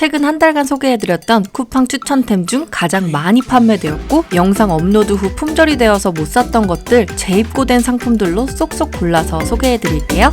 최근 한 달간 소개해드렸던 쿠팡 추천템 중 가장 많이 판매되었고 영상 업로드 후 품절이 되어서 못 샀던 것들 재입고된 상품들로 쏙쏙 골라서 소개해드릴게요.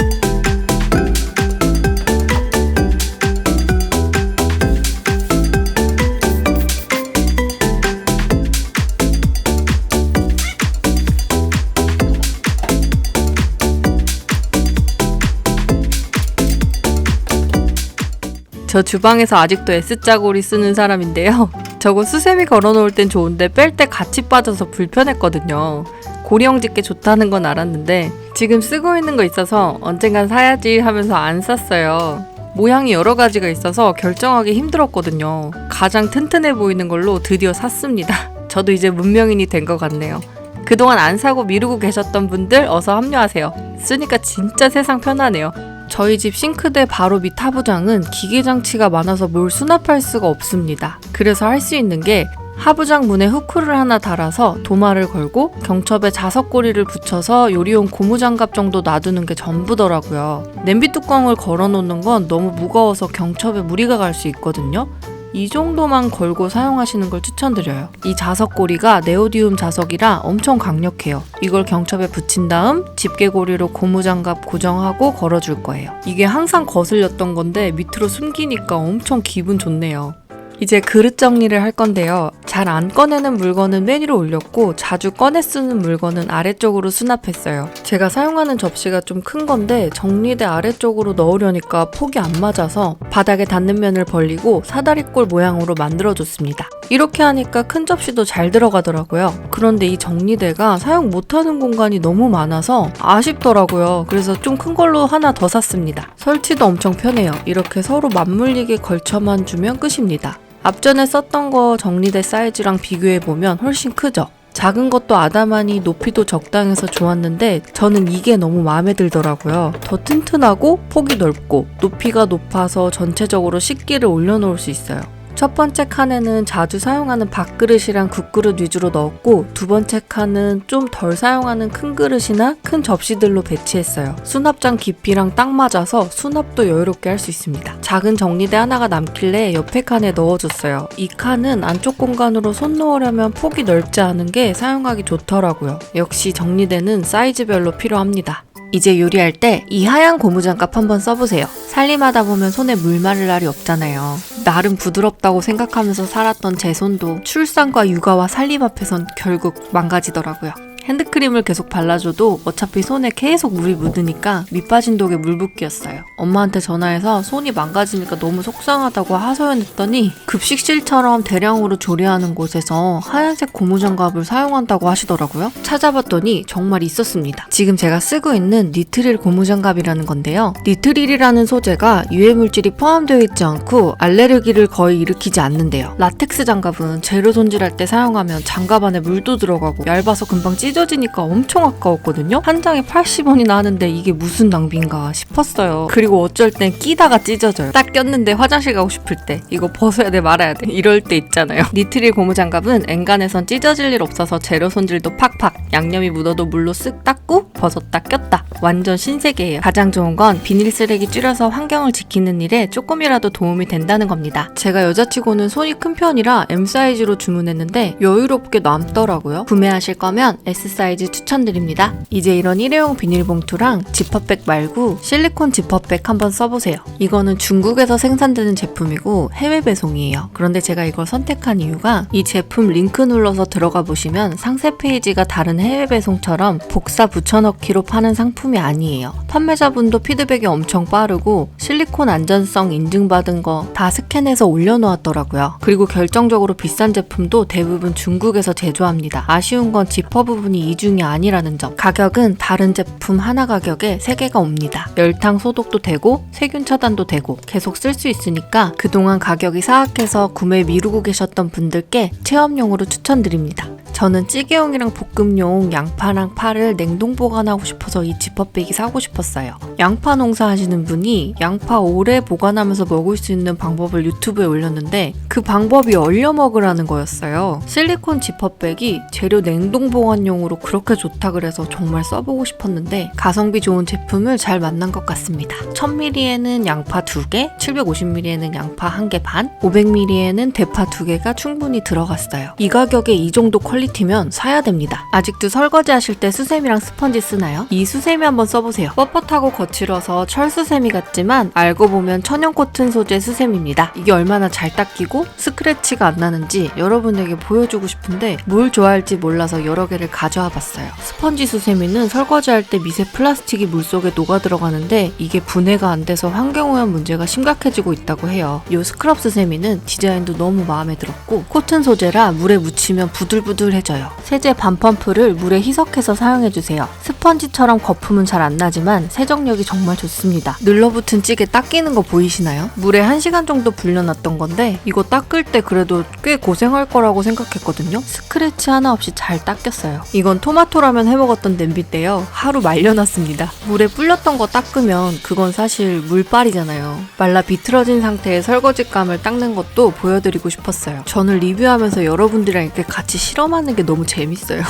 저 주방에서 아직도 S자고리 쓰는 사람인데요. 저거 수세미 걸어놓을 땐 좋은데 뺄 때 같이 빠져서 불편했거든요. 고리형 집게 좋다는 건 알았는데 지금 쓰고 있는 거 있어서 언젠간 사야지 하면서 안 샀어요. 모양이 여러 가지가 있어서 결정하기 힘들었거든요. 가장 튼튼해 보이는 걸로 드디어 샀습니다. 저도 이제 문명인이 된 것 같네요. 그동안 안 사고 미루고 계셨던 분들 어서 합류하세요. 쓰니까 진짜 세상 편하네요. 저희 집 싱크대 바로 밑 하부장은 기계장치가 많아서 뭘 수납할 수가 없습니다. 그래서 할 수 있는 게 하부장 문에 후크를 하나 달아서 도마를 걸고 경첩에 자석고리를 붙여서 요리용 고무장갑 정도 놔두는 게 전부더라고요. 냄비 뚜껑을 걸어놓는 건 너무 무거워서 경첩에 무리가 갈 수 있거든요. 이 정도만 걸고 사용하시는 걸 추천드려요. 이 자석고리가 네오디움 자석이라 엄청 강력해요. 이걸 경첩에 붙인 다음 집게고리로 고무장갑 고정하고 걸어줄 거예요. 이게 항상 거슬렸던 건데 밑으로 숨기니까 엄청 기분 좋네요. 이제 그릇 정리를 할 건데요. 잘 안 꺼내는 물건은 맨 위로 올렸고 자주 꺼내 쓰는 물건은 아래쪽으로 수납했어요. 제가 사용하는 접시가 좀 큰 건데 정리대 아래쪽으로 넣으려니까 폭이 안 맞아서 바닥에 닿는 면을 벌리고 사다리꼴 모양으로 만들어줬습니다. 이렇게 하니까 큰 접시도 잘 들어가더라고요. 그런데 이 정리대가 사용 못하는 공간이 너무 많아서 아쉽더라고요. 그래서 좀 큰 걸로 하나 더 샀습니다. 설치도 엄청 편해요. 이렇게 서로 맞물리게 걸쳐만 주면 끝입니다. 앞전에 썼던 거 정리대 사이즈랑 비교해보면 훨씬 크죠? 작은 것도 아담하니 높이도 적당해서 좋았는데 저는 이게 너무 마음에 들더라고요. 더 튼튼하고 폭이 넓고 높이가 높아서 전체적으로 식기를 올려놓을 수 있어요. 첫 번째 칸에는 자주 사용하는 밥그릇이랑 국그릇 위주로 넣었고 두 번째 칸은 좀 덜 사용하는 큰 그릇이나 큰 접시들로 배치했어요. 수납장 깊이랑 딱 맞아서 수납도 여유롭게 할 수 있습니다. 작은 정리대 하나가 남길래 옆에 칸에 넣어줬어요. 이 칸은 안쪽 공간으로 손 놓으려면 폭이 넓지 않은 게 사용하기 좋더라고요. 역시 정리대는 사이즈별로 필요합니다. 이제 요리할 때 이 하얀 고무장갑 한번 써보세요. 살림하다 보면 손에 물 마를 날이 없잖아요. 나름 부드럽다고 생각하면서 살았던 제 손도 출산과 육아와 살림 앞에선 결국 망가지더라고요. 핸드크림을 계속 발라줘도 어차피 손에 계속 물이 묻으니까 밑 빠진 독에 물 붓기였어요. 엄마한테 전화해서 손이 망가지니까 너무 속상하다고 하소연했더니 급식실처럼 대량으로 조리하는 곳에서 하얀색 고무장갑을 사용한다고 하시더라고요. 찾아봤더니 정말 있었습니다. 지금 제가 쓰고 있는 니트릴 고무장갑이라는 건데요. 니트릴이라는 소재가 유해물질이 포함되어 있지 않고 알레르기를 거의 일으키지 않는데요. 라텍스 장갑은 재료 손질할 때 사용하면 장갑 안에 물도 들어가고 얇아서 금방 찢어지니까 엄청 아까웠거든요. 한 장에 80원이나 하는데 이게 무슨 낭비인가 싶었어요. 그리고 어쩔 땐 끼다가 찢어져요. 딱 꼈는데 화장실 가고 싶을 때 이거 벗어야 돼 말아야 돼 이럴 때 있잖아요. 니트릴 고무장갑은 엔간해선 찢어질 일 없어서 재료 손질도 팍팍, 양념이 묻어도 물로 쓱 닦고 벗었다 꼈다. 완전 신세계예요. 가장 좋은 건 비닐 쓰레기 줄여서 환경을 지키는 일에 조금이라도 도움이 된다는 겁니다. 제가 여자치고는 손이 큰 편이라 M 사이즈로 주문했는데 여유롭게 남더라고요. 구매하실 거면 S 사이즈 추천드립니다. 이제 이런 일회용 비닐봉투랑 지퍼백 말고 실리콘 지퍼백 한번 써보세요. 이거는 중국에서 생산되는 제품이고 해외 배송이에요. 그런데 제가 이걸 선택한 이유가 이 제품 링크 눌러서 들어가 보시면 상세 페이지가 다른 해외 배송처럼 복사 붙여넣기로 파는 상품이 아니에요. 판매자분도 피드백이 엄청 빠르고 실리콘 안전성 인증받은 거 다 스캔해서 올려놓았더라고요. 그리고 결정적으로 비싼 제품도 대부분 중국에서 제조합니다. 아쉬운 건 지퍼 부분이 이중이 아니라는 점. 가격은 다른 제품 하나 가격에 3개가 옵니다. 열탕 소독도 되고 세균 차단도 되고 계속 쓸 수 있으니까 그동안 가격이 사악해서 구매 미루고 계셨던 분들께 체험용으로 추천드립니다. 저는 찌개용이랑 볶음용 양파랑 파를 냉동 보관하고 싶어서 이 지퍼백이 사고 싶었어요. 양파 농사 하시는 분이 양파 오래 보관하면서 먹을 수 있는 방법을 유튜브에 올렸는데 그 방법이 얼려 먹으라는 거였어요. 실리콘 지퍼백이 재료 냉동 보관용으로 그렇게 좋다 그래서 정말 써보고 싶었는데 가성비 좋은 제품을 잘 만난 것 같습니다. 1000ml에는 양파 2개, 750ml에는 양파 1개 반, 500ml에는 대파 2개가 충분히 들어갔어요. 이 가격에 이 정도 퀄리티면 사야 됩니다. 아직도 설거지 하실 때 수세미랑 스펀지 쓰나요? 이 수세미 한번 써보세요. 뻣뻣하고 거칠어서 철수세미 같지만 알고 보면 천연 코튼 소재 수세미입니다. 이게 얼마나 잘 닦이고 스크래치가 안 나는지 여러분에게 보여주고 싶은데 뭘 좋아할지 몰라서 여러 개를 가져와 봤어요. 스펀지 수세미는 설거지할 때 미세 플라스틱이 물속에 녹아 들어가는데 이게 분해가 안 돼서 환경오염 문제가 심각해지고 있다고 해요. 이 스크럽 수세미는 디자인도 너무 마음에 들었고 코튼 소재라 물에 묻히면 부들부들해져요. 세제 반펌프를 물에 희석해서 사용해주세요. 스펀지처럼 거품은 잘 안 나지만 세정력이 정말 좋습니다. 늘러붙은 찌개 닦이는 거 보이시나요? 물에 1시간 정도 불려놨던 건데 이거 닦을 때 그래도 꽤 고생할 거라고 생각했거든요. 스크래치 하나 없이 잘 닦였어요. 이건 토마토라면 해먹었던 냄비인데요. 하루 말려놨습니다. 물에 불렸던 거 닦으면 그건 사실 물빨이잖아요. 말라 비틀어진 상태의 설거지감을 닦는 것도 보여드리고 싶었어요. 저는 리뷰하면서 여러분들이랑 이렇게 같이 실험하는 게 너무 재밌어요.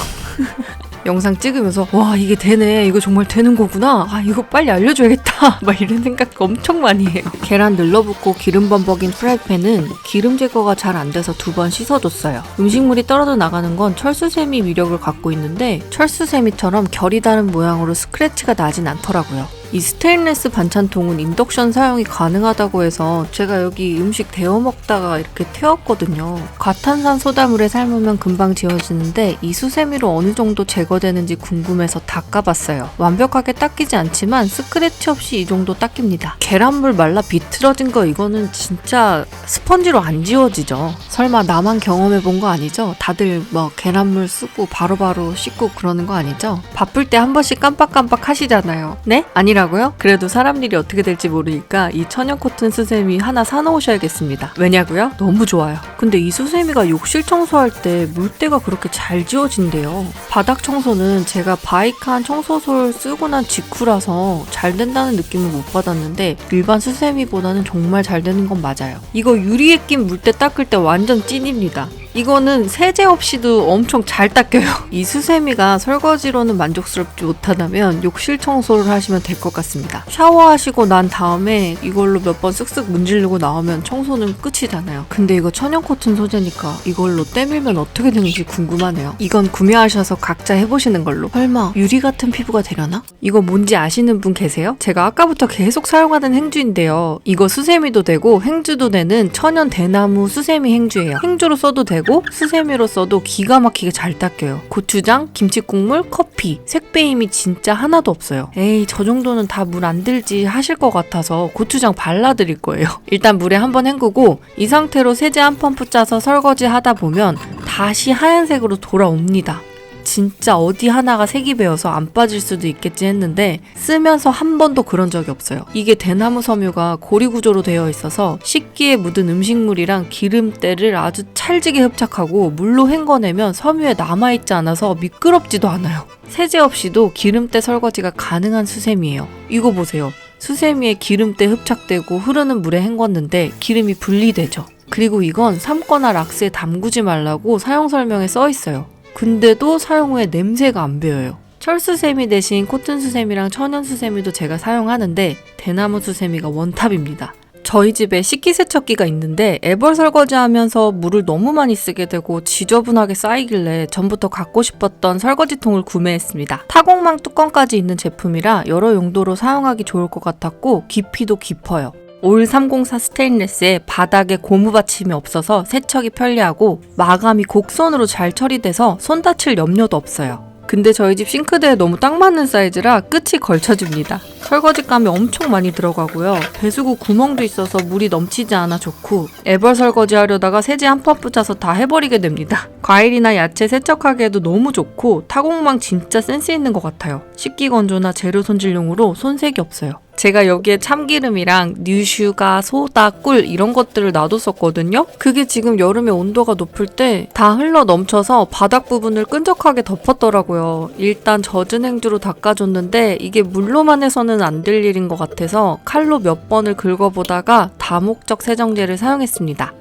영상 찍으면서 와 이게 되네, 이거 정말 되는 거구나, 아 이거 빨리 알려줘야겠다 막 이런 생각 엄청 많이 해요. 계란 늘러붙고 기름 범벅인 프라이팬은 기름 제거가 잘 안 돼서 2번 씻어줬어요. 음식물이 떨어져 나가는 건 철수세미 위력을 갖고 있는데 철수세미처럼 결이 다른 모양으로 스크래치가 나진 않더라고요. 이 스테인리스 반찬통은 인덕션 사용이 가능하다고 해서 제가 여기 음식 데워 먹다가 이렇게 태웠거든요. 과탄산 소다물에 삶으면 금방 지워지는데 이 수세미로 어느 정도 제거되는지 궁금해서 닦아봤어요. 완벽하게 닦이지 않지만 스크래치 없이 이 정도 닦입니다. 계란물 말라 비틀어진 거 이거는 진짜 스펀지로 안 지워지죠. 설마 나만 경험해본 거 아니죠? 다들 뭐 계란물 쓰고 바로바로 씻고 그러는 거 아니죠? 바쁠 때 한 번씩 깜빡깜빡 하시잖아요. 네? 아니라고요? 그래도 사람 일이 어떻게 될지 모르니까 이 천연 코튼 수세미 하나 사놓으셔야겠습니다. 왜냐고요? 너무 좋아요. 근데 이 수세미가 욕실 청소할 때 물때가 그렇게 잘 지워진대요. 바닥 청소는 제가 바이칸 청소솔 쓰고 난 직후라서 잘 된다는 느낌을 못 받았는데 일반 수세미보다는 정말 잘 되는 건 맞아요. 이거 유리에 낀 물때 닦을 때 완전 찐입니다. 이거는 세제 없이도 엄청 잘 닦여요. 이 수세미가 설거지로는 만족스럽지 못하다면 욕실 청소를 하시면 될 것 같습니다. 샤워하시고 난 다음에 이걸로 몇 번 쓱쓱 문지르고 나오면 청소는 끝이잖아요. 근데 이거 천연 코튼 소재니까 이걸로 때밀면 어떻게 되는지 궁금하네요. 이건 구매하셔서 각자 해보시는 걸로. 설마 유리 같은 피부가 되려나? 이거 뭔지 아시는 분 계세요? 제가 아까부터 계속 사용하는 행주인데요. 이거 수세미도 되고 행주도 되는 천연 대나무 수세미 행주예요. 행주로 써도 되고 수세미로 써도 기가 막히게 잘 닦여요. 고추장, 김치국물, 커피, 색배임이 진짜 하나도 없어요. 에이 저 정도는 다 물 안 들지 하실 것 같아서 고추장 발라드릴 거예요. 일단 물에 한번 헹구고 이 상태로 세제 한 펌프 짜서 설거지 하다 보면 다시 하얀색으로 돌아옵니다. 진짜 어디 하나가 색이 배어서 안 빠질 수도 있겠지 했는데 쓰면서 한 번도 그런 적이 없어요. 이게 대나무 섬유가 고리 구조로 되어 있어서 식기에 묻은 음식물이랑 기름때를 아주 찰지게 흡착하고 물로 헹궈내면 섬유에 남아있지 않아서 미끄럽지도 않아요. 세제 없이도 기름때 설거지가 가능한 수세미예요. 이거 보세요. 수세미에 기름때 흡착되고 흐르는 물에 헹궜는데 기름이 분리되죠. 그리고 이건 삶거나 락스에 담그지 말라고 사용 설명에 써 있어요. 근데도 사용 후에 냄새가 안 배어요. 철수세미 대신 코튼 수세미랑 천연 수세미도 제가 사용하는데 대나무 수세미가 원탑입니다. 저희 집에 식기세척기가 있는데 애벌 설거지하면서 물을 너무 많이 쓰게 되고 지저분하게 쌓이길래 전부터 갖고 싶었던 설거지통을 구매했습니다. 타공망 뚜껑까지 있는 제품이라 여러 용도로 사용하기 좋을 것 같았고 깊이도 깊어요. 올 304 스테인리스에 바닥에 고무 받침이 없어서 세척이 편리하고 마감이 곡선으로 잘 처리돼서 손 다칠 염려도 없어요. 근데 저희 집 싱크대에 너무 딱 맞는 사이즈라 끝이 걸쳐집니다. 설거지감이 엄청 많이 들어가고요. 배수구 구멍도 있어서 물이 넘치지 않아 좋고 애벌 설거지 하려다가 세제 한 펌프 짜서 다 해버리게 됩니다. 과일이나 야채 세척하기에도 너무 좋고 타공망 진짜 센스 있는 것 같아요. 식기건조나 재료 손질용으로 손색이 없어요. 제가 여기에 참기름이랑 뉴슈가, 소다, 꿀 이런 것들을 놔뒀었거든요. 그게 지금 여름에 온도가 높을 때 다 흘러 넘쳐서 바닥 부분을 끈적하게 덮었더라고요. 일단 젖은 행주로 닦아줬는데 이게 물로만 해서는 안 될 일인 것 같아서 칼로 몇 번을 긁어보다가 다목적 세정제를 사용했습니다.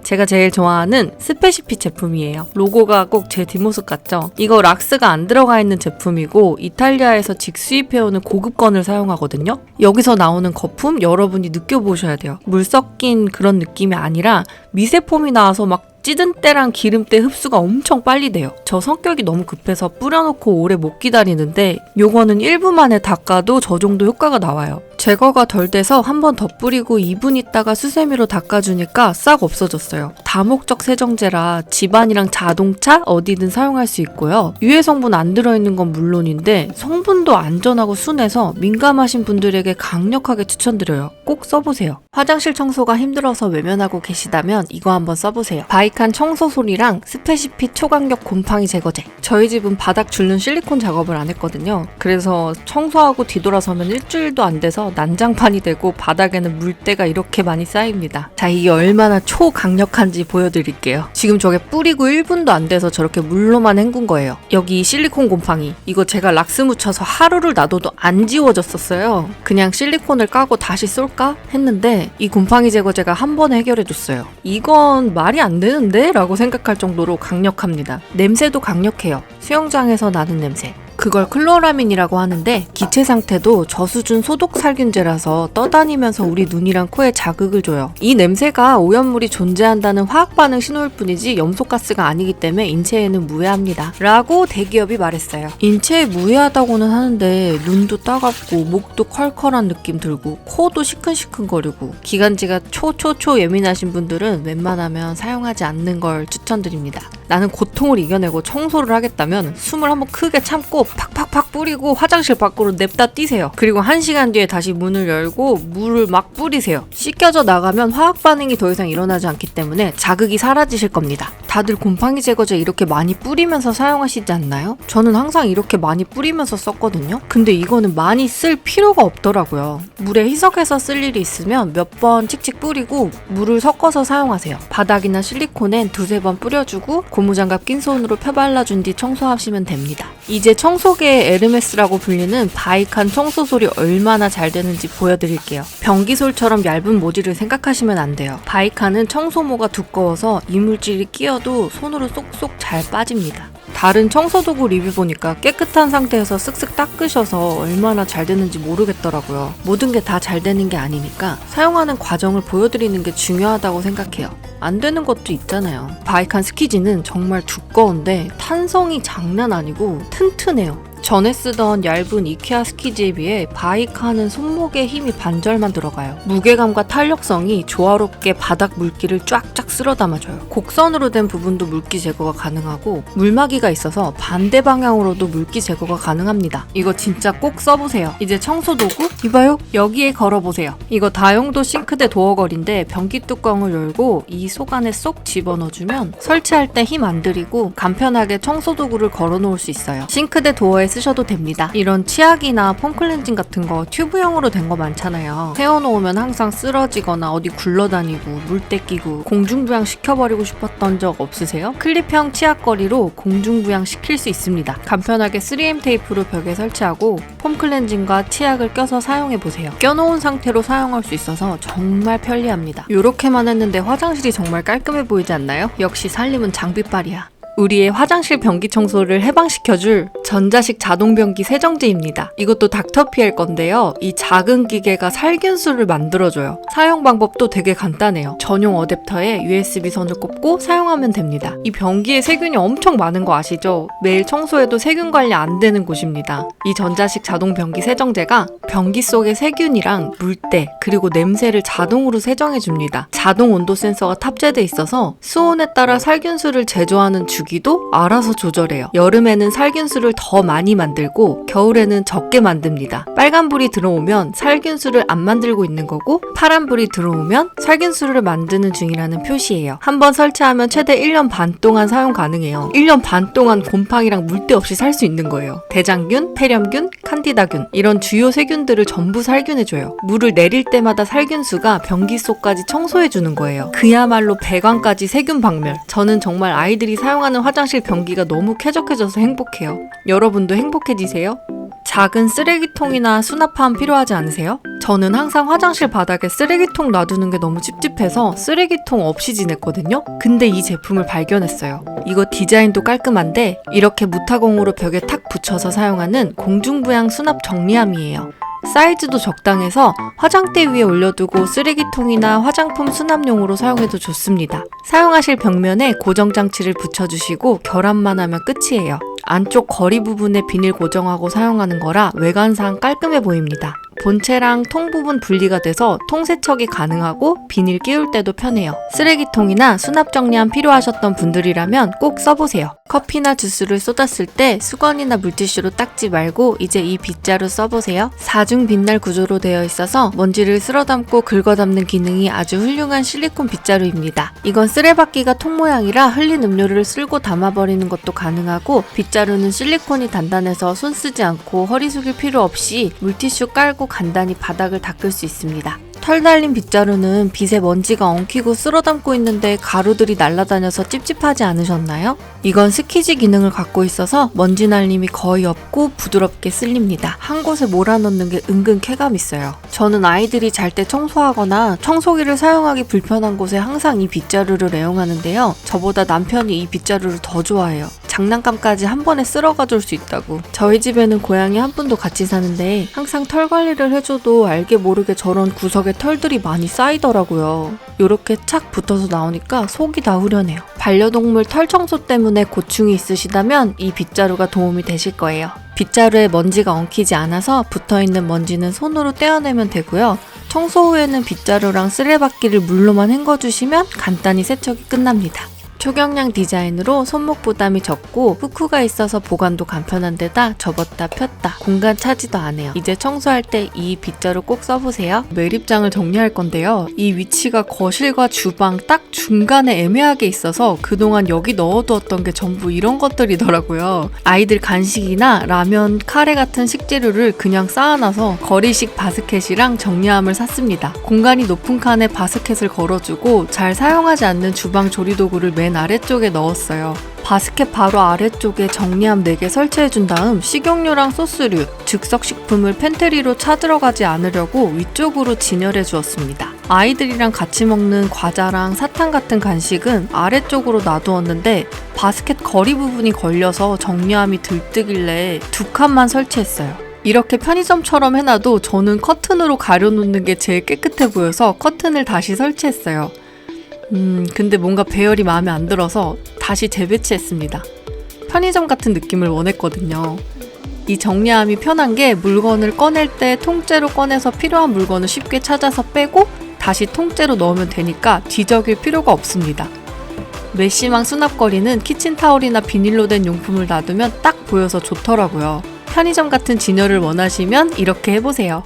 제가 제일 좋아하는 스페시피 제품이에요. 로고가 꼭 제 뒷모습 같죠? 이거 락스가 안 들어가 있는 제품이고 이탈리아에서 직수입해오는 고급건을 사용하거든요. 여기서 나오는 거품 여러분이 느껴보셔야 돼요. 물 섞인 그런 느낌이 아니라 미세폼이 나와서 막 찌든 때랑 기름때 흡수가 엄청 빨리 돼요. 저 성격이 너무 급해서 뿌려놓고 오래 못 기다리는데 요거는 1분 만에 닦아도 저 정도 효과가 나와요. 제거가 덜 돼서 한 번 더 뿌리고 2분 있다가 수세미로 닦아주니까 싹 없어졌어요. 다목적 세정제라 집안이랑 자동차 어디든 사용할 수 있고요. 유해 성분 안 들어있는 건 물론인데 성분도 안전하고 순해서 민감하신 분들에게 강력하게 추천드려요. 꼭 써보세요. 화장실 청소가 힘들어서 외면하고 계시다면 이거 한번 써보세요. 바이칸 청소솔이랑 스페시피 초강력 곰팡이 제거제. 저희 집은 바닥 줄눈 실리콘 작업을 안 했거든요. 그래서 청소하고 뒤돌아서면 일주일도 안 돼서 난장판이 되고 바닥에는 물때가 이렇게 많이 쌓입니다. 자, 이게 얼마나 초강력한지 보여드릴게요. 지금 저게 뿌리고 1분도 안 돼서 저렇게 물로만 헹군 거예요. 여기 실리콘 곰팡이. 이거 제가 락스 묻혀서 하루를 놔둬도 안 지워졌었어요. 그냥 실리콘을 까고 다시 쏠까 했는데 이 곰팡이 제거제가 한 번에 해결해줬어요. 이건 말이 안 되는데? 라고 생각할 정도로 강력합니다. 냄새도 강력해요. 수영장에서 나는 냄새. 그걸 클로라민이라고 하는데 기체 상태도 저수준 소독 살균제라서 떠다니면서 우리 눈이랑 코에 자극을 줘요. 이 냄새가 오염물이 존재한다는 화학 반응 신호일 뿐이지 염소가스가 아니기 때문에 인체에는 무해합니다. 라고 대기업이 말했어요. 인체에 무해하다고는 하는데 눈도 따갑고 목도 컬컬한 느낌 들고 코도 시큰시큰거리고 기관지가 초초초 예민하신 분들은 웬만하면 사용하지 않는 걸 추천드립니다. 나는 고통을 이겨내고 청소를 하겠다면 숨을 한번 크게 참고 팍팍팍 뿌리고 화장실 밖으로 냅다 뛰세요. 그리고 1시간 뒤에 다시 문을 열고 물을 막 뿌리세요. 씻겨져 나가면 화학 반응이 더 이상 일어나지 않기 때문에 자극이 사라지실 겁니다. 다들 곰팡이 제거제 이렇게 많이 뿌리면서 사용하시지 않나요? 저는 항상 이렇게 많이 뿌리면서 썼거든요. 근데 이거는 많이 쓸 필요가 없더라고요. 물에 희석해서 쓸 일이 있으면 몇 번 칙칙 뿌리고 물을 섞어서 사용하세요. 바닥이나 실리콘엔 2-3번 뿌려주고 고무장갑 낀 손으로 펴발라준 뒤 청소하시면 됩니다. 이제 청소계의 에르메스라고 불리는 바이칸 청소솔이 얼마나 잘 되는지 보여드릴게요. 변기솔처럼 얇은 모지를 생각하시면 안 돼요. 바이칸은 청소모가 두꺼워서 이물질이 끼어도 손으로 쏙쏙 잘 빠집니다. 다른 청소도구 리뷰 보니까 깨끗한 상태에서 쓱쓱 닦으셔서 얼마나 잘 되는지 모르겠더라고요. 모든 게 다 잘 되는 게 아니니까 사용하는 과정을 보여드리는 게 중요하다고 생각해요. 안 되는 것도 있잖아요. 바이칸 스키지는 정말 두꺼운데 탄성이 장난 아니고 튼튼해요. 전에 쓰던 얇은 이케아 스키지에 비해 바이칸은 손목에 힘이 반절만 들어가요. 무게감과 탄력성이 조화롭게 바닥 물기를 쫙쫙 쓸어 담아줘요. 곡선으로 된 부분도 물기 제거가 가능하고 물막이가 있어서 반대 방향으로도 물기 제거가 가능합니다. 이거 진짜 꼭 써보세요. 이제 청소도구? 이봐요. 여기에 걸어보세요. 이거 다용도 싱크대 도어걸인데 변기 뚜껑을 열고 이 속 안에 쏙 집어넣어주면 설치할 때 힘 안 들이고 간편하게 청소도구를 걸어놓을 수 있어요. 싱크대 도어에 쓰셔도 됩니다. 이런 치약이나 폼 클렌징 같은 거 튜브형으로 된 거 많잖아요. 세워놓으면 항상 쓰러지거나 어디 굴러다니고 물때 끼고 공중부양 시켜버리고 싶었던 적 없으세요? 클립형 치약거리로 공중부양 시킬 수 있습니다. 간편하게 3M 테이프로 벽에 설치하고 폼 클렌징과 치약을 껴서 사용해보세요. 껴놓은 상태로 사용할 수 있어서 정말 편리합니다. 이렇게만 했는데 화장실이 정말 깔끔해 보이지 않나요? 역시 살림은 장비빨이야. 우리의 화장실 변기 청소를 해방시켜줄 전자식 자동변기 세정제입니다. 이것도 닥터피엘 건데요. 이 작은 기계가 살균수를 만들어줘요. 사용 방법도 되게 간단해요. 전용 어댑터에 USB 선을 꼽고 사용하면 됩니다. 이 변기에 세균이 엄청 많은 거 아시죠? 매일 청소해도 세균 관리 안 되는 곳입니다. 이 전자식 자동 변기 세정제가 변기 속의 세균이랑 물때 그리고 냄새를 자동으로 세정해줍니다. 자동 온도 센서가 탑재돼 있어서 수온에 따라 살균수를 제조하는 주기 여기도 알아서 조절해요. 여름에는 살균수를 더 많이 만들고 겨울에는 적게 만듭니다. 빨간불이 들어오면 살균수를 안 만들고 있는 거고 파란불이 들어오면 살균수를 만드는 중이라는 표시예요. 한번 설치하면 최대 1년 반 동안 사용 가능해요. 1년 반 동안 곰팡이랑 물때 없이 살 수 있는 거예요. 대장균, 폐렴균, 칸디다균 이런 주요 세균들을 전부 살균해줘요. 물을 내릴 때마다 살균수가 변기 속까지 청소해주는 거예요. 그야말로 배관까지 세균 박멸. 저는 정말 아이들이 사용하는 화장실 변기가 너무 쾌적해져서 행복해요. 여러분도 행복해지세요? 작은 쓰레기통이나 수납함 필요하지 않으세요? 저는 항상 화장실 바닥에 쓰레기통 놔두는 게 너무 찝찝해서 쓰레기통 없이 지냈거든요? 근데 이 제품을 발견했어요. 이거 디자인도 깔끔한데 이렇게 무타공으로 벽에 탁 붙여서 사용하는 공중부양 수납 정리함이에요. 사이즈도 적당해서 화장대 위에 올려두고 쓰레기통이나 화장품 수납용으로 사용해도 좋습니다. 사용하실 벽면에 고정장치를 붙여주시고 결합만 하면 끝이에요. 안쪽 거리 부분에 비닐 고정하고 사용하는 거라 외관상 깔끔해 보입니다. 본체랑 통 부분 분리가 돼서 통 세척이 가능하고 비닐 끼울 때도 편해요. 쓰레기통이나 수납 정리함 필요하셨던 분들이라면 꼭 써보세요. 커피나 주스를 쏟았을 때 수건이나 물티슈로 닦지 말고 이제 이 빗자루 써보세요. 4중 빛날 구조로 되어 있어서 먼지를 쓸어담고 긁어담는 기능이 아주 훌륭한 실리콘 빗자루입니다. 이건 쓰레받기가 통 모양이라 흘린 음료를 쓸고 담아버리는 것도 가능하고 빗자루는 실리콘이 단단해서 손 쓰지 않고 허리 숙일 필요 없이 물티슈 깔고 간단히 바닥을 닦을 수 있습니다. 털 달린 빗자루는 빗에 먼지가 엉키고 쓸어담고 있는데 가루들이 날아다녀서 찝찝하지 않으셨나요? 이건 스키지 기능을 갖고 있어서 먼지 날림이 거의 없고 부드럽게 쓸립니다. 한 곳에 몰아넣는 게 은근 쾌감 있어요. 저는 아이들이 잘 때 청소하거나 청소기를 사용하기 불편한 곳에 항상 이 빗자루를 애용하는데요. 저보다 남편이 이 빗자루를 더 좋아해요. 장난감까지 한 번에 쓸어가 줄 수 있다고. 저희 집에는 고양이 한 분도 같이 사는데 항상 털 관리를 해줘도 알게 모르게 저런 구석에 털들이 많이 쌓이더라고요. 이렇게 착 붙어서 나오니까 속이 다 후련해요. 반려동물 털 청소 때문에 고충이 있으시다면 이 빗자루가 도움이 되실 거예요. 빗자루에 먼지가 엉키지 않아서 붙어있는 먼지는 손으로 떼어내면 되고요. 청소 후에는 빗자루랑 쓰레받기를 물로만 헹궈주시면 간단히 세척이 끝납니다. 초경량 디자인으로 손목 부담이 적고 후크가 있어서 보관도 간편한 데다 접었다 폈다 공간 차지도 안 해요. 이제 청소할 때 이 빗자루 꼭 써보세요. 매립장을 정리할 건데요. 이 위치가 거실과 주방 딱 중간에 애매하게 있어서 그동안 여기 넣어두었던 게 전부 이런 것들이더라고요. 아이들 간식이나 라면, 카레 같은 식재료를 그냥 쌓아놔서 거리식 바스켓이랑 정리함을 샀습니다. 공간이 높은 칸에 바스켓을 걸어주고 잘 사용하지 않는 주방 조리도구를 맨 아래쪽에 넣었어요. 바스켓 바로 아래쪽에 정리함 4개 설치해준 다음 식용유랑 소스류, 즉석식품을 팬트리로 차들어가지 않으려고 위쪽으로 진열해 주었습니다. 아이들이랑 같이 먹는 과자랑 사탕 같은 간식은 아래쪽으로 놔두었는데 바스켓 거리 부분이 걸려서 정리함이 들뜨길래 2칸만 설치했어요. 이렇게 편의점처럼 해놔도 저는 커튼으로 가려놓는 게 제일 깨끗해 보여서 커튼을 다시 설치했어요. 근데 뭔가 배열이 마음에 안 들어서 다시 재배치했습니다. 편의점 같은 느낌을 원했거든요. 이 정리함이 편한 게 물건을 꺼낼 때 통째로 꺼내서 필요한 물건을 쉽게 찾아서 빼고 다시 통째로 넣으면 되니까 뒤적일 필요가 없습니다. 메쉬망 수납거리는 키친타올이나 비닐로 된 용품을 놔두면 딱 보여서 좋더라고요. 편의점 같은 진열을 원하시면 이렇게 해보세요.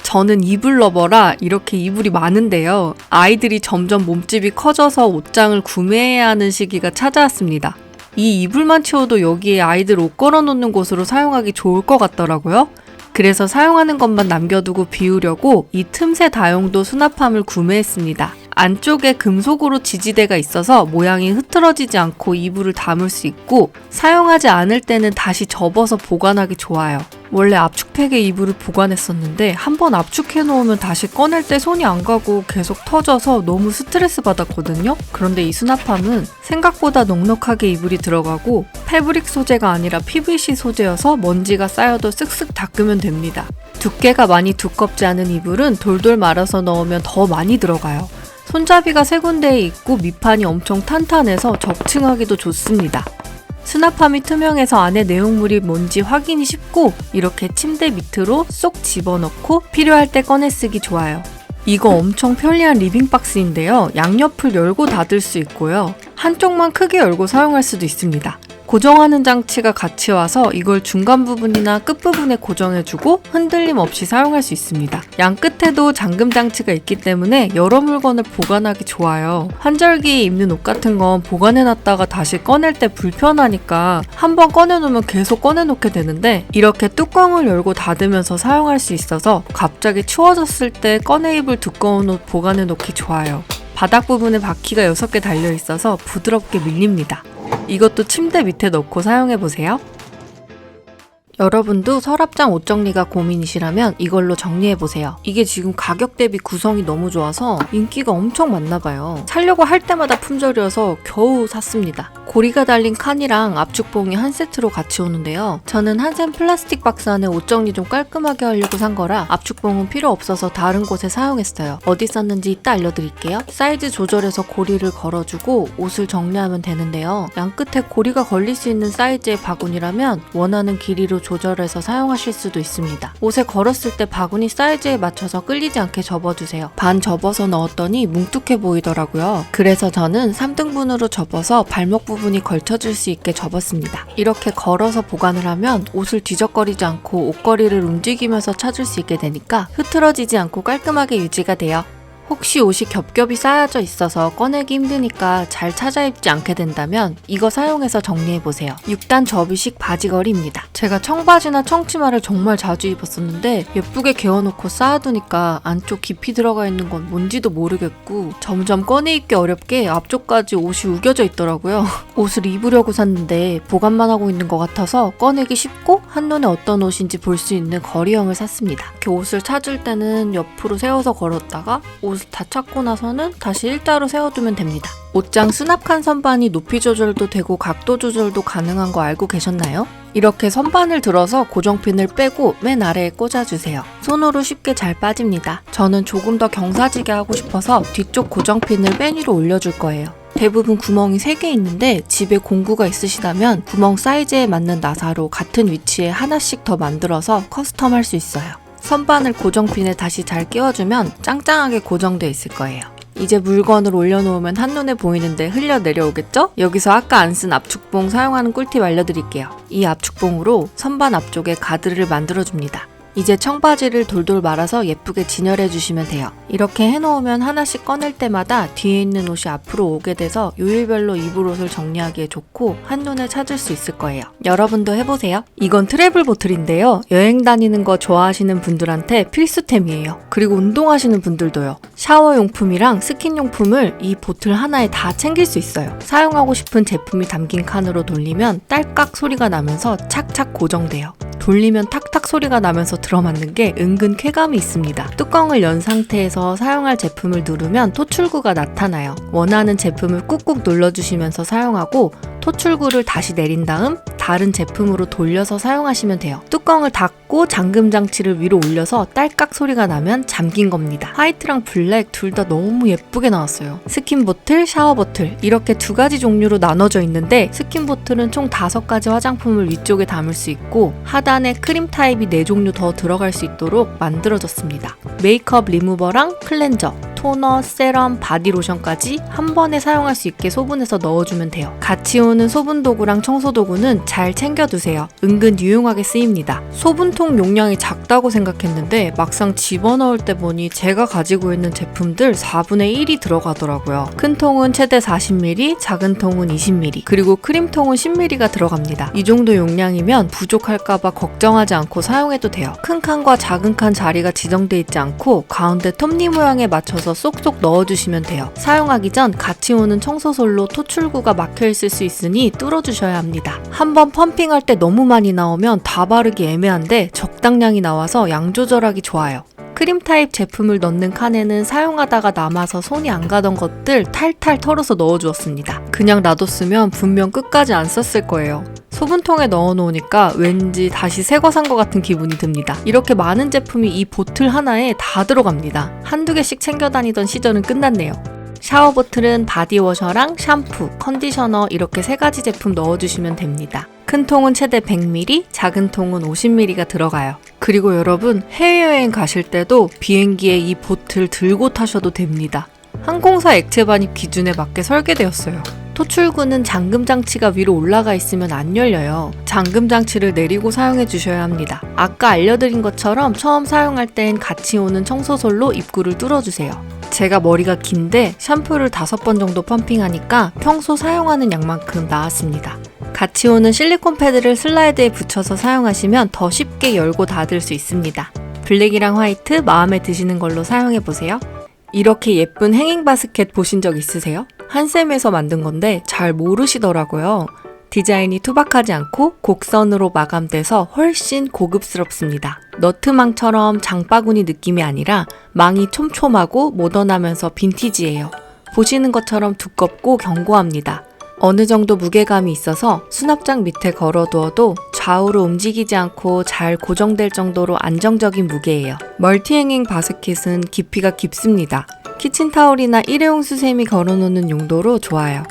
저는 이불 러버라 이렇게 이불이 많은데요. 아이들이 점점 몸집이 커져서 옷장을 구매해야 하는 시기가 찾아왔습니다. 이 이불만 채워도 여기에 아이들 옷 걸어놓는 곳으로 사용하기 좋을 것 같더라고요. 그래서 사용하는 것만 남겨두고 비우려고 이 틈새 다용도 수납함을 구매했습니다. 안쪽에 금속으로 지지대가 있어서 모양이 흐트러지지 않고 이불을 담을 수 있고 사용하지 않을 때는 다시 접어서 보관하기 좋아요. 원래 압축팩에 이불을 보관했었는데 한번 압축해 놓으면 다시 꺼낼 때 손이 안 가고 계속 터져서 너무 스트레스 받았거든요. 그런데 이 수납함은 생각보다 넉넉하게 이불이 들어가고 패브릭 소재가 아니라 PVC 소재여서 먼지가 쌓여도 쓱쓱 닦으면 됩니다. 두께가 많이 두껍지 않은 이불은 돌돌 말아서 넣으면 더 많이 들어가요. 손잡이가 3군데에 있고 밑판이 엄청 탄탄해서 적층하기도 좋습니다. 수납함이 투명해서 안에 내용물이 뭔지 확인이 쉽고 이렇게 침대 밑으로 쏙 집어넣고 필요할 때 꺼내 쓰기 좋아요. 이거 엄청 편리한 리빙박스인데요. 양옆을 열고 닫을 수 있고요. 한쪽만 크게 열고 사용할 수도 있습니다. 고정하는 장치가 같이 와서 이걸 중간 부분이나 끝 부분에 고정해주고 흔들림 없이 사용할 수 있습니다. 양 끝에도 잠금 장치가 있기 때문에 여러 물건을 보관하기 좋아요. 환절기에 입는 옷 같은 건 보관해놨다가 다시 꺼낼 때 불편하니까 한번 꺼내놓으면 계속 꺼내놓게 되는데 이렇게 뚜껑을 열고 닫으면서 사용할 수 있어서 갑자기 추워졌을 때 꺼내 입을 두꺼운 옷 보관해놓기 좋아요. 바닥 부분에 바퀴가 6개 달려있어서 부드럽게 밀립니다. 이것도 침대 밑에 넣고 사용해보세요. 여러분도 서랍장 옷 정리가 고민이시라면 이걸로 정리해보세요. 이게 지금 가격 대비 구성이 너무 좋아서 인기가 엄청 많나봐요. 사려고 할 때마다 품절이어서 겨우 샀습니다. 고리가 달린 칸이랑 압축봉이 한 세트로 같이 오는데요. 저는 한샘 플라스틱 박스 안에 옷 정리 좀 깔끔하게 하려고 산 거라 압축봉은 필요 없어서 다른 곳에 사용했어요. 어디 썼는지 이따 알려드릴게요. 사이즈 조절해서 고리를 걸어주고 옷을 정리하면 되는데요. 양 끝에 고리가 걸릴 수 있는 사이즈의 바구니라면 원하는 길이로 조절해서 사용하실 수도 있습니다. 옷에 걸었을 때 바구니 사이즈에 맞춰서 끌리지 않게 접어주세요. 반 접어서 넣었더니 뭉툭해 보이더라고요. 그래서 저는 3등분으로 접어서 발목 부분이 걸쳐질 수 있게 접었습니다. 이렇게 걸어서 보관을 하면 옷을 뒤적거리지 않고 옷걸이를 움직이면서 찾을 수 있게 되니까 흐트러지지 않고 깔끔하게 유지가 돼요. 혹시 옷이 겹겹이 쌓여져 있어서 꺼내기 힘드니까 잘 찾아 입지 않게 된다면 이거 사용해서 정리해보세요. 6단 접이식 바지걸이입니다. 제가 청바지나 청치마를 정말 자주 입었었는데 예쁘게 개어놓고 쌓아두니까 안쪽 깊이 들어가 있는 건 뭔지도 모르겠고 점점 꺼내 입기 어렵게 앞쪽까지 옷이 우겨져 있더라고요. 옷을 입으려고 샀는데 보관만 하고 있는 것 같아서 꺼내기 쉽고 한눈에 어떤 옷인지 볼 수 있는 거리형을 샀습니다. 이렇게 옷을 찾을 때는 옆으로 세워서 걸었다가 옷을 다 찾고 나서는 다시 일자로 세워두면 됩니다. 옷장 수납칸 선반이 높이 조절도 되고 각도 조절도 가능한 거 알고 계셨나요? 이렇게 선반을 들어서 고정핀을 빼고 맨 아래에 꽂아주세요. 손으로 쉽게 잘 빠집니다. 저는 조금 더 경사지게 하고 싶어서 뒤쪽 고정핀을 맨 위로 올려줄 거예요. 대부분 구멍이 3개 있는데 집에 공구가 있으시다면 구멍 사이즈에 맞는 나사로 같은 위치에 하나씩 더 만들어서 커스텀할 수 있어요. 선반을 고정핀에 다시 잘 끼워주면 짱짱하게 고정되어 있을 거예요. 이제 물건을 올려놓으면 한눈에 보이는데 흘려 내려오겠죠? 여기서 아까 안 쓴 압축봉 사용하는 꿀팁 알려드릴게요. 이 압축봉으로 선반 앞쪽에 가드를 만들어줍니다. 이제 청바지를 돌돌 말아서 예쁘게 진열해 주시면 돼요. 이렇게 해놓으면 하나씩 꺼낼 때마다 뒤에 있는 옷이 앞으로 오게 돼서 요일별로 입을 옷을 정리하기에 좋고 한눈에 찾을 수 있을 거예요. 여러분도 해보세요. 이건 트래블 보틀인데요. 여행 다니는 거 좋아하시는 분들한테 필수템이에요. 그리고 운동하시는 분들도요. 샤워용품이랑 스킨용품을 이 보틀 하나에 다 챙길 수 있어요. 사용하고 싶은 제품이 담긴 칸으로 돌리면 딸깍 소리가 나면서 착착 고정돼요. 돌리면 탁탁 소리가 나면서 들어맞는 게 은근 쾌감이 있습니다. 뚜껑을 연 상태에서 사용할 제품을 누르면 토출구가 나타나요. 원하는 제품을 꾹꾹 눌러주시면서 사용하고 토출구를 다시 내린 다음 다른 제품으로 돌려서 사용하시면 돼요. 뚜껑을 닫고 잠금 장치를 위로 올려서 딸깍 소리가 나면 잠긴 겁니다. 화이트랑 블랙 둘 다 너무 예쁘게 나왔어요. 스킨 보틀, 샤워 보틀 이렇게 두 가지 종류로 나눠져 있는데 스킨 보틀은 총 5가지 화장품을 위쪽에 담을 수 있고 하단에 크림 타입이 4종류 더 들어갈 수 있도록 만들어졌습니다. 메이크업 리무버랑 클렌저, 토너, 세럼, 바디로션까지 한 번에 사용할 수 있게 소분해서 넣어주면 돼요. 같이 오는 소분도구랑 청소도구는 잘 챙겨두세요. 은근 유용하게 쓰입니다. 소분통 용량이 작다고 생각했는데 막상 집어넣을 때 보니 제가 가지고 있는 제품들 4분의 1이 들어가더라고요. 큰 통은 최대 40ml, 작은 통은 20ml, 그리고 크림통은 10ml가 들어갑니다. 이 정도 용량이면 부족할까봐 걱정하지 않고 사용해도 돼요. 큰 칸과 작은 칸 자리가 지정돼 있지 않고 가운데 톱니 모양에 맞춰서 쏙쏙 넣어주시면 돼요. 사용하기 전 같이 오는 청소솔로 토출구가 막혀있을 수 있으니 뚫어주셔야 합니다. 한번 펌핑할 때 너무 많이 나오면 다 바르기 애매한데 적당량이 나와서 양 조절하기 좋아요. 크림 타입 제품을 넣는 칸에는 사용하다가 남아서 손이 안 가던 것들 탈탈 털어서 넣어주었습니다. 그냥 놔뒀으면 분명 끝까지 안 썼을 거예요. 소분통에 넣어놓으니까 왠지 다시 새거 산 것 같은 기분이 듭니다. 이렇게 많은 제품이 이 보틀 하나에 다 들어갑니다. 한두 개씩 챙겨 다니던 시절은 끝났네요. 샤워 보틀은 바디워셔랑 샴푸, 컨디셔너 이렇게 3가지 제품 넣어주시면 됩니다. 큰 통은 최대 100ml, 작은 통은 50ml가 들어가요. 그리고 여러분, 해외여행 가실 때도 비행기에 이 보트를 들고 타셔도 됩니다. 항공사 액체 반입 기준에 맞게 설계되었어요. 토출구는 잠금 장치가 위로 올라가 있으면 안 열려요. 잠금 장치를 내리고 사용해 주셔야 합니다. 아까 알려드린 것처럼 처음 사용할 땐 같이 오는 청소솔로 입구를 뚫어주세요. 제가 머리가 긴데 샴푸를 5번 정도 펌핑하니까 평소 사용하는 양만큼 나았습니다. 같이 오는 실리콘 패드를 슬라이드에 붙여서 사용하시면 더 쉽게 열고 닫을 수 있습니다. 블랙이랑 화이트 마음에 드시는 걸로 사용해보세요. 이렇게 예쁜 행잉 바스켓 보신 적 있으세요? 한샘에서 만든 건데 잘 모르시더라고요. 디자인이 투박하지 않고 곡선으로 마감돼서 훨씬 고급스럽습니다. 너트망처럼 장바구니 느낌이 아니라 망이 촘촘하고 모던하면서 빈티지예요. 보시는 것처럼 두껍고 견고합니다. 어느 정도 무게감이 있어서 수납장 밑에 걸어두어도 좌우로 움직이지 않고 잘 고정될 정도로 안정적인 무게예요. 멀티행잉 바스켓은 깊이가 깊습니다. 키친타올이나 일회용 수세미 걸어놓는 용도로 좋아요.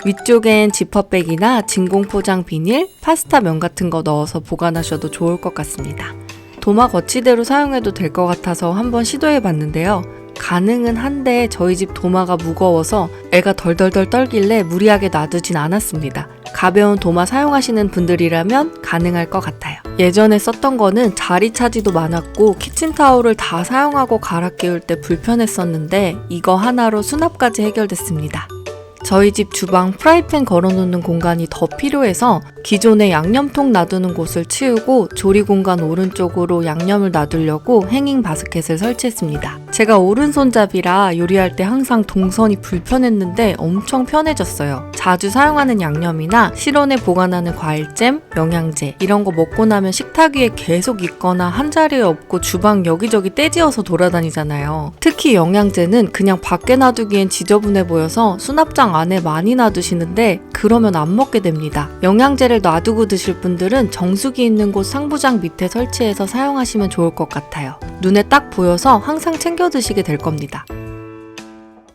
위쪽엔 지퍼백이나 진공포장 비닐, 파스타 면 같은 거 넣어서 보관하셔도 좋을 것 같습니다. 도마 거치대로 사용해도 될 것 같아서 한번 시도해봤는데요. 가능은 한데 저희 집 도마가 무거워서 애가 덜덜덜 떨길래 무리하게 놔두진 않았습니다. 가벼운 도마 사용하시는 분들이라면 가능할 것 같아요. 예전에 썼던 거는 자리 차지도 많았고 키친타올을 다 사용하고 갈아 끼울 때 불편했었는데 이거 하나로 수납까지 해결됐습니다. 저희 집 주방 프라이팬 걸어놓는 공간이 더 필요해서 기존에 양념통 놔두는 곳을 치우고 조리 공간 오른쪽으로 양념을 놔두려고 행잉 바스켓을 설치했습니다. 제가 오른손잡이라 요리할 때 항상 동선이 불편했는데 엄청 편해졌어요. 자주 사용하는 양념이나 실온에 보관하는 과일잼, 영양제 이런 거 먹고 나면 식탁 위에 계속 있거나 한자리에 없고 주방 여기저기 떼지어서 돌아다니잖아요. 특히 영양제는 그냥 밖에 놔두기엔 지저분해 보여서 수납장 안에 많이 놔두시는데 그러면 안 먹게 됩니다. 영양제를 놔두고 드실 분들은 정수기 있는 곳 상부장 밑에 설치해서 사용하시면 좋을 것 같아요. 눈에 딱 보여서 항상 챙겨 드시게 될 겁니다.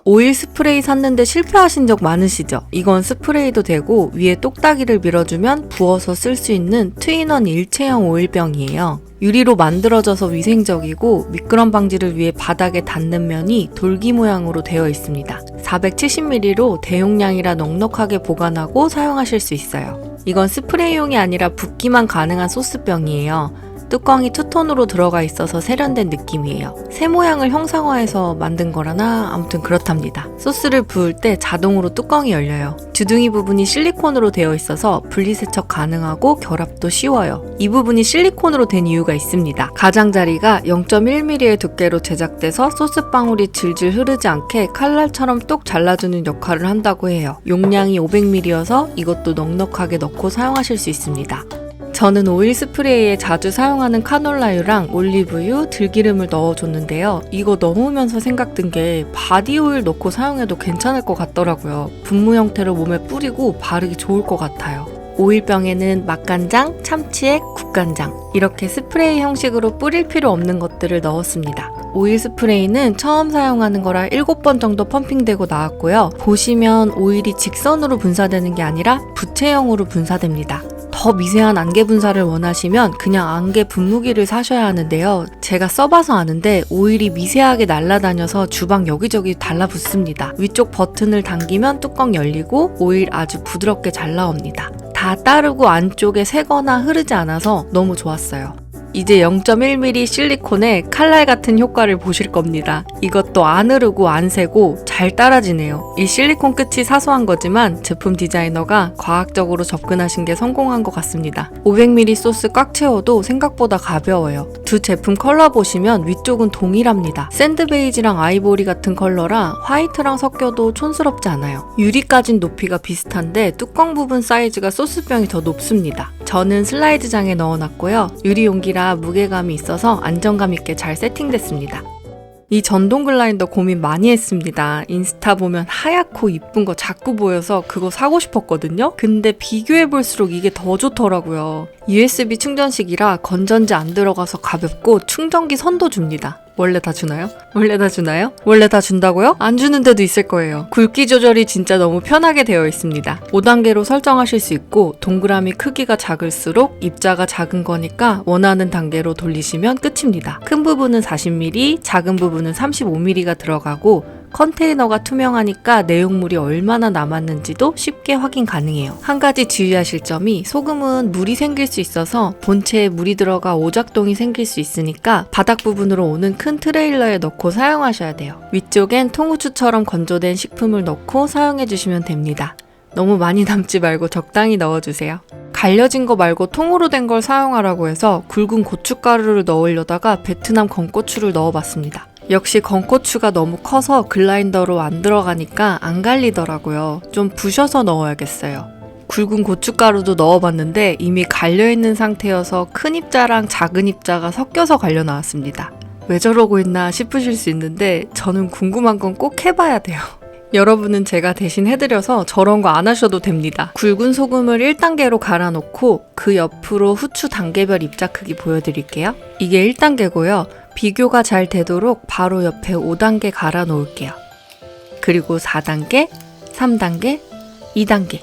오일 스프레이 샀는데 실패하신 적 많으시죠? 이건 스프레이도 되고 위에 똑딱이를 밀어주면 부어서 쓸 수 있는 트윈원 일체형 오일병이에요. 유리로 만들어져서 위생적이고 미끄럼 방지를 위해 바닥에 닿는 면이 돌기 모양으로 되어 있습니다. 470ml로 대용량이라 넉넉하게 보관하고 사용하실 수 있어요. 이건 스프레이용이 아니라 붓기만 가능한 소스병이에요. 뚜껑이 투톤으로 들어가 있어서 세련된 느낌이에요. 새 모양을 형상화해서 만든 거라나 아무튼 그렇답니다. 소스를 부을 때 자동으로 뚜껑이 열려요. 주둥이 부분이 실리콘으로 되어 있어서 분리세척 가능하고 결합도 쉬워요. 이 부분이 실리콘으로 된 이유가 있습니다. 가장자리가 0.1mm의 두께로 제작돼서 소스방울이 질질 흐르지 않게 칼날처럼 똑 잘라주는 역할을 한다고 해요. 용량이 500ml여서 이것도 넉넉하게 넣고 사용하실 수 있습니다. 저는 오일 스프레이에 자주 사용하는 카놀라유랑 올리브유, 들기름을 넣어줬는데요. 이거 넣으면서 생각든 게 바디 오일 넣고 사용해도 괜찮을 것 같더라고요. 분무 형태로 몸에 뿌리고 바르기 좋을 것 같아요. 오일병에는 맛간장, 참치액, 국간장 이렇게 스프레이 형식으로 뿌릴 필요 없는 것들을 넣었습니다. 오일 스프레이는 처음 사용하는 거라 7번 정도 펌핑되고 나왔고요. 보시면 오일이 직선으로 분사되는 게 아니라 부채형으로 분사됩니다. 더 미세한 안개 분사를 원하시면 그냥 안개 분무기를 사셔야 하는데요. 제가 써봐서 아는데 오일이 미세하게 날아다녀서 주방 여기저기 달라붙습니다. 위쪽 버튼을 당기면 뚜껑 열리고 오일 아주 부드럽게 잘 나옵니다. 다 따르고 안쪽에 새거나 흐르지 않아서 너무 좋았어요. 이제 0.1mm 실리콘에 칼날 같은 효과를 보실 겁니다. 이것도 안 흐르고 안 새고 잘 따라지네요. 이 실리콘 끝이 사소한 거지만 제품 디자이너가 과학적으로 접근하신 게 성공한 것 같습니다. 500ml 소스 꽉 채워도 생각보다 가벼워요. 두 제품 컬러 보시면 위쪽은 동일합니다. 샌드 베이지랑 아이보리 같은 컬러라 화이트랑 섞여도 촌스럽지 않아요. 유리까진 높이가 비슷한데 뚜껑 부분 사이즈가 소스병이 더 높습니다. 저는 슬라이드장에 넣어놨고요. 유리 용기라 무게감이 있어서 안정감 있게 잘 세팅됐습니다. 이 전동 글라인더 고민 많이 했습니다. 인스타 보면 하얗고 이쁜 거 자꾸 보여서 그거 사고 싶었거든요. 근데 비교해볼수록 이게 더 좋더라고요. USB 충전식이라 건전지 안 들어가서 가볍고 충전기 선도 줍니다. 원래 다 주나요? 원래 다 주나요? 원래 다 준다고요? 안 주는 데도 있을 거예요. 굵기 조절이 진짜 너무 편하게 되어 있습니다. 5단계로 설정하실 수 있고 동그라미 크기가 작을수록 입자가 작은 거니까 원하는 단계로 돌리시면 끝입니다. 큰 부분은 40mm, 작은 부분은 35mm가 들어가고 컨테이너가 투명하니까 내용물이 얼마나 남았는지도 쉽게 확인 가능해요. 한 가지 주의하실 점이 소금은 물이 생길 수 있어서 본체에 물이 들어가 오작동이 생길 수 있으니까 바닥 부분으로 오는 큰 트레일러에 넣고 사용하셔야 돼요. 위쪽엔 통후추처럼 건조된 식품을 넣고 사용해 주시면 됩니다. 너무 많이 남지 말고 적당히 넣어주세요. 갈려진 거 말고 통으로 된 걸 사용하라고 해서 굵은 고춧가루를 넣으려다가 베트남 건고추를 넣어봤습니다. 역시 건고추가 너무 커서 글라인더로 안 들어가니까 안 갈리더라고요. 좀 부셔서 넣어야겠어요. 굵은 고춧가루도 넣어봤는데 이미 갈려있는 상태여서 큰 입자랑 작은 입자가 섞여서 갈려 나왔습니다. 왜 저러고 있나 싶으실 수 있는데 저는 궁금한 건 꼭 해봐야 돼요. 여러분은 제가 대신 해드려서 저런 거 안 하셔도 됩니다. 굵은 소금을 1단계로 갈아놓고 그 옆으로 후추 단계별 입자 크기 보여드릴게요. 이게 1단계고요. 비교가 잘 되도록 바로 옆에 5단계 갈아 놓을게요. 그리고 4단계, 3단계, 2단계.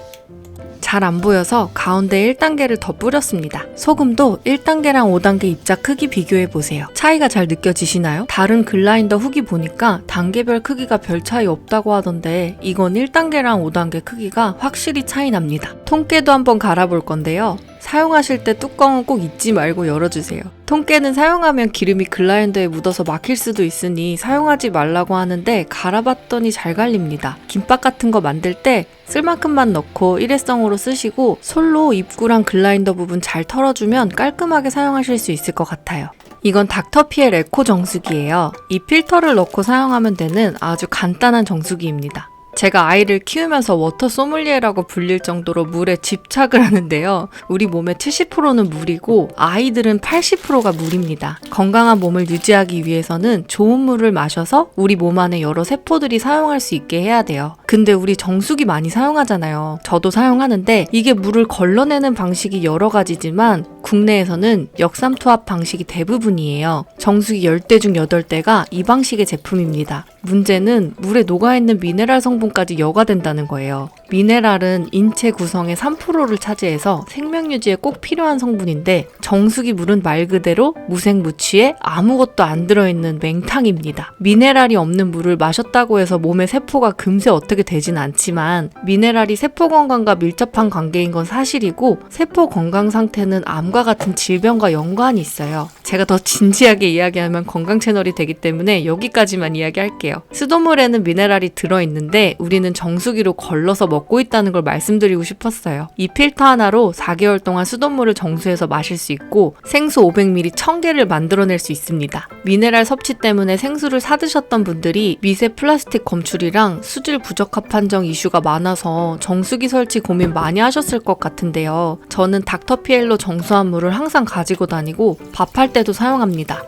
잘 안 보여서 가운데 1단계를 더 뿌렸습니다. 소금도 1단계랑 5단계 입자 크기 비교해 보세요. 차이가 잘 느껴지시나요? 다른 글라인더 후기 보니까 단계별 크기가 별 차이 없다고 하던데 이건 1단계랑 5단계 크기가 확실히 차이 납니다. 통깨도 한번 갈아볼 건데요. 사용하실 때 뚜껑은 꼭 잊지 말고 열어주세요. 통깨는 사용하면 기름이 글라인더에 묻어서 막힐 수도 있으니 사용하지 말라고 하는데 갈아봤더니 잘 갈립니다. 김밥 같은 거 만들 때 쓸 만큼만 넣고 일회성으로 쓰시고 솔로 입구랑 글라인더 부분 잘 털어주면 깔끔하게 사용하실 수 있을 것 같아요. 이건 닥터피엘 에코 정수기예요. 이 필터를 넣고 사용하면 되는 아주 간단한 정수기입니다. 제가 아이를 키우면서 워터 소믈리에라고 불릴 정도로 물에 집착을 하는데요. 우리 몸의 70%는 물이고 아이들은 80%가 물입니다. 건강한 몸을 유지하기 위해서는 좋은 물을 마셔서 우리 몸 안에 여러 세포들이 사용할 수 있게 해야 돼요. 근데 우리 정수기 많이 사용하잖아요. 저도 사용하는데 이게 물을 걸러내는 방식이 여러 가지지만 국내에서는 역삼투압 방식이 대부분이에요. 정수기 10대 중 8대가 이 방식의 제품입니다. 문제는 물에 녹아있는 미네랄 성분까지 여과된다는 거예요. 미네랄은 인체 구성의 3%를 차지해서 생명 유지에 꼭 필요한 성분인데 정수기 물은 말 그대로 무색무취에 아무것도 안 들어있는 맹탕입니다. 미네랄이 없는 물을 마셨다고 해서 몸의 세포가 금세 어떻게 되진 않지만 미네랄이 세포 건강과 밀접한 관계인 건 사실이고 세포 건강 상태는 암과 같은 질병과 연관이 있어요. 제가 더 진지하게 이야기하면 건강 채널이 되기 때문에 여기까지만 이야기할게요. 수돗물에는 미네랄이 들어있는데 우리는 정수기로 걸러서 먹고 있다는 걸 말씀드리고 싶었어요. 이 필터 하나로 4개월 동안 수돗물을 정수해서 마실 수 있고 생수 500ml 1000개를 만들어낼 수 있습니다. 미네랄 섭취 때문에 생수를 사드셨던 분들이 미세 플라스틱 검출이랑 수질 부적합 판정 이슈가 많아서 정수기 설치 고민 많이 하셨을 것 같은데요. 저는 닥터피엘로 정수한 물을 항상 가지고 다니고 밥할 때도 사용합니다.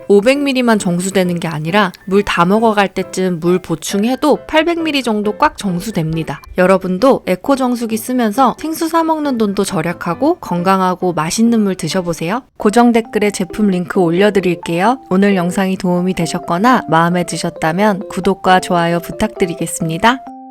500ml만 정수되는 게 아니라 물 다 먹어갈 때쯤 물 보충해도 800ml 정도 꽉 정수됩니다. 여러분도 에코 정수기 쓰면서 생수 사 먹는 돈도 절약하고 건강하고 맛있는 물 드셔보세요. 고정 댓글에 제품 링크 올려드릴게요. 오늘 영상이 도움이 되셨거나 마음에 드셨다면 구독과 좋아요 부탁드리겠습니다.